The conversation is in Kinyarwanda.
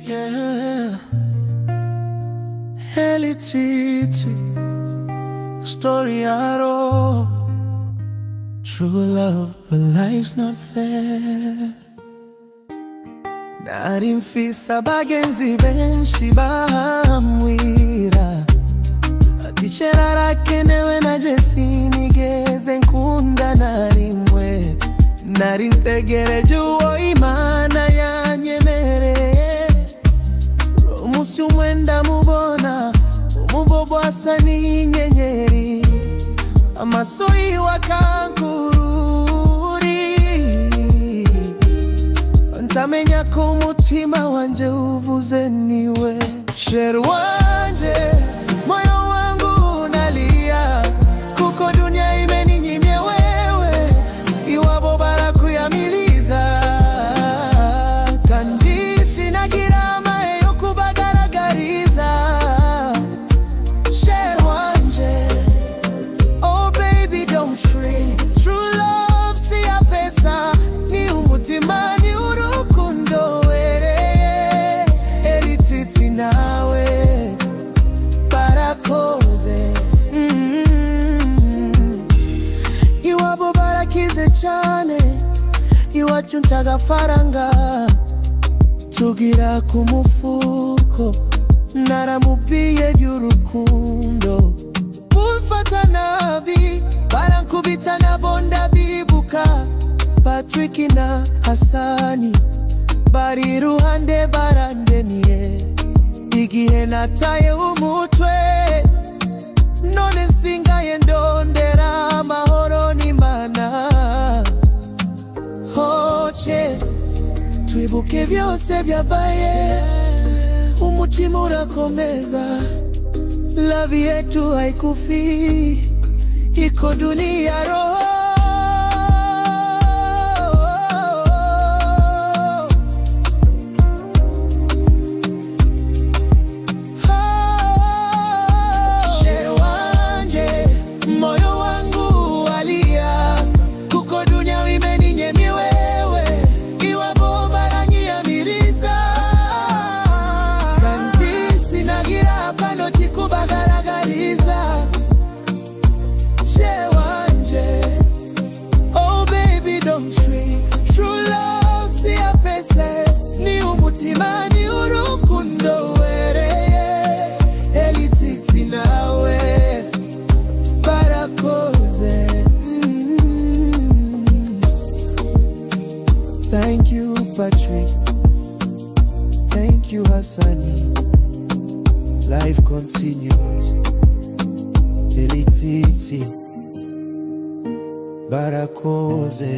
Yeah, Elititi, story at all. True love, but life's not fair. Narimfisa bagenzi benshi bahamwira ati cherara kenewe na jesi nigeze nkunda narimwe narintegereje uwo Imana yanyemereye umunsi umwe ndamubona umubobo asa n'inyenyeri amaso yiwe akankururi ntamenya ko umutima wanje uvuze niwe sheri wanje moyo wangu unalia kuko dunia imeninyimia wewe iwabo barakuyamiriza kandi sinagira amahe yo kubagaragariza sheri wanje oh baby don't treat true love si ya pesa ni umutima ni urukundo wereye Elititi nawe barakoze iwabo barakize cyane iwacu ntagafaranga tugira ku mufuko naramubwiye by'urukundo umfata nabi barankubita na bonda bibuka Patrick na Hasani bari iruhande barandemiye igihe nataye umutwe none singaye ndondera amahoro n'Imana hoce twibuke byose byabaye umutima urakomeza love yetu haikufi iko dunia roho Imani urukundo wereye Elititi nawe barakoze Thank you Patrick, thank you Hasani. Life continues. Elititi barakoze.